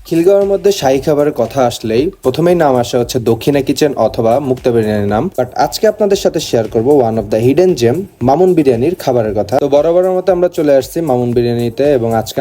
খিলগাঁওয়ের মধ্যে শাহী খাবারের কথা আসলেই প্রথমেই নাম আসে হচ্ছে দক্ষিণা কিচেন অথবা মুক্তা বিরিয়ানির নাম। বাট আজকে আপনাদের সাথে শেয়ার করব one of the hidden gem Mamun বিরিয়ানির খাবারের কথা। তো বরাবরের মতো আমরা চলে আসছি মামুন বিরিয়ানিতে এবং আজকে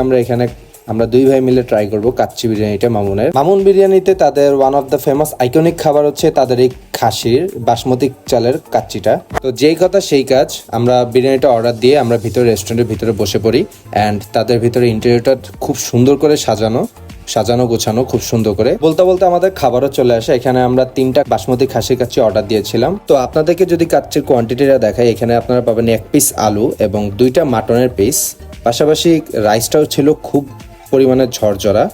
আমরা দুই ভাই মিলে ট্রাই করব কাচ্চি বিরিয়ানিটা মামুনের। মামুন বিরিয়ানিতে তাদের one of the famous iconic খাবার হচ্ছে তাদের এই খাসির বাসমতি চালের কাচ্চিটা। তো যেই কথা সেই কাজ, আমরা বিরিয়ানিটা অর্ডার দিয়ে আমরা ভিতরে রেস্টুরেন্টের ভিতরে বসে পড়ি অ্যান্ড তাদের ভিতরে ইন্টেরিয়রটা খুব সুন্দর করে সাজানো গোছানো খুব সুন্দর করে। বলতে বলতে আমাদের খাবারও চলে আসে। এখানে আমরা 3টা বাসমতি খাসির কাচ্চি অর্ডার দিয়েছিলাম। তো আপনাদেরকে যদি কাচ্চির কোয়ান্টিটিটা দেখাই, এখানে আপনারা পাবেন 1 পিস আলু এবং 2টা মাটনের পিস, পাশাপাশি রাইসটাও ছিল খুব পরিমাণে ঝরঝরা।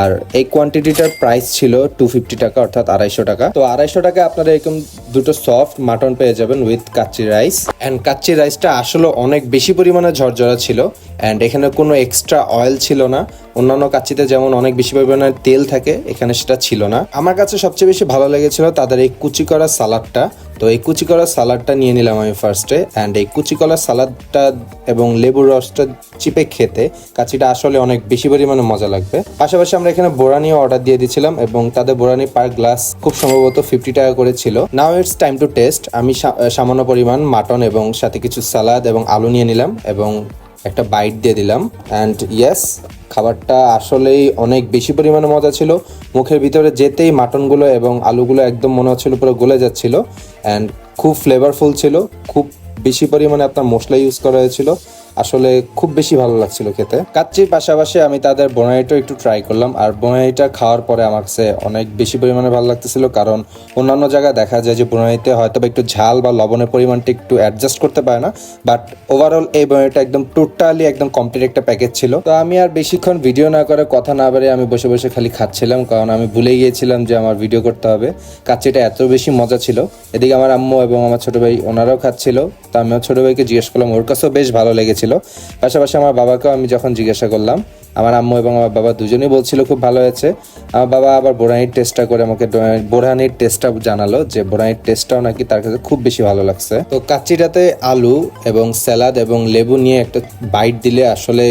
আর এই কোয়ান্টিটিটার প্রাইস ছিল 250 টাকা, অর্থাৎ 250 টাকা। তো 250 টাকা আপনারা এরকম দুটো সফট মাটন পেয়ে যাবেন with kacchi rice. And kacchi রাইসটা আসলে অনেক বেশি পরিমাণে ঝরঝরা ছিল অ্যান্ড এখানে কোনো এক্সট্রা অয়েল ছিল না। অন্যান্য কাচ্চিতে যেমন অনেক বেশি পরিমাণে তেল থাকে, এখানে সেটা ছিল না। আমার কাছে সবচেয়ে বেশি ভালো লেগেছিল তাদের এই কুচি করা সালাডটা। তো এই কুচি করা সালাডটা নিয়ে নিলাম আমি ফার্স্টে। অ্যান্ড এই কুচি করা সালাডটা এবং লেবুর রসটা চিপে খেতে কাচ্চিটা আসলে অনেক বেশি পরিমাণে মজা লাগবে। পাশাপাশি আমরা এখানে বোরানিও অর্ডার দিয়ে দিয়েছিলাম এবং তাদের বোরানি পার গ্লাস খুব সম্ভবত 50 টাকা করে ছিল। Now it's time to test. আমি সামান্য পরিমাণ মাটন এবং সাথে কিছু সালাদ এবং আলু নিয়ে নিলাম এবং একটা বাইট দিয়ে দিলাম। অ্যান্ড ইয়েস, খাবারটা আসলেই অনেক বেশি পরিমাণে মজা ছিল। মুখের ভিতরে যেতেই মাটনগুলো এবং আলুগুলো একদম মনে হচ্ছিল পুরো গলে যাচ্ছিল অ্যান্ড খুব ফ্লেভারফুল ছিল। খুব বেশি পরিমাণে আপনার মশলা ইউজ করা হয়েছিল, আসলে খুব বেশি ভালো লাগছিল খেতে। কাচ্চির পাশাপাশি আমি তাদের বোনাইটাও একটু ট্রাই করলাম। আর বোনাইটা খাওয়ার পরে আমার কাছে অনেক বেশি পরিমাণে ভালো লাগতেছিল, কারণ অন্যান্য জায়গায় দেখা যায় যে বোনাইতে হয়তো একটু ঝাল বা লবণের পরিমাণটা একটু অ্যাডজাস্ট করতে পারে না। বাট ওভারঅল এই বোনাইটা একদম টোটালি একদম কমপ্লিট একটা প্যাকেজ ছিল। তো আমি আর বেশিক্ষণ ভিডিও না করে কথা না বেড়ে আমি বসে বসে খালি খাচ্ছিলাম, কারণ আমি ভুলে গিয়েছিলাম যে আমার ভিডিও করতে হবে। কাচ্চিটা এত বেশি মজা ছিল। এদিকে আমার আম্মু এবং আমার ছোট ভাই ওনারাও খাচ্ছিল। তো আমিও ছোট ভাইকে জিজ্ঞেস করলাম, ওর কাছেও বেশ ভালো লেগেছিল। পাশাপাশি আমার বাবাকেও আমি যখন জিজ্ঞাসা করলাম, আমার আম্মু এবং আমার বাবা দুজনেই বলছিল খুব ভালো হয়েছে। আমার বাবা আবার বোরানির টেস্টটা করে আমাকে বোরানির টেস্টটা জানালো যে বোরানির টেস্টটাও নাকি তার কাছে খুব বেশি ভালো লাগছে। তো কাচ্চিটাতে আলু এবং স্যালাড এবং লেবু নিয়ে একটা বাইট দিলে আসলে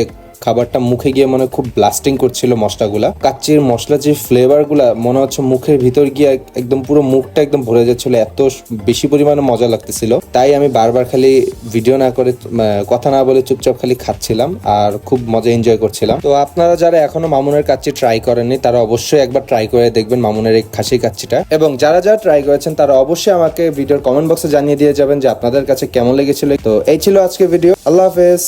খাবারটা মুখে গিয়ে মনে খুব ব্লাস্টিং করছিল মশলাগুলা। কাচ্চির মশলা যে ফ্লেভারগুলা মনে হচ্ছে মুখের ভিতর গিয়ে একদম পুরো মুখটা একদম ভরে যাচ্ছিল, এত বেশি পরিমাণে মজা লাগতেছিল। তাই আমি বারবার খালি ভিডিও না করে কথা না বলে চুপচাপ খালি খাচ্ছিলাম আর খুব মজা এনজয় করছিলাম। তো আপনারা যারা এখনো মামুনের কাচ্চি ট্রাই করেননি তারা অবশ্যই একবার ট্রাই করে দেখবেন মামুনের এই খাসি কাচ্চিটা। এবং যারা যারা ট্রাই করেছেন তারা অবশ্যই আমাকে ভিডিওর কমেন্ট বক্সে জানিয়ে দিয়ে যাবেন যে আপনাদের কাছে কেমন লেগেছিল। তো এই ছিল আজকে ভিডিও। আল্লাহ হাফেজ।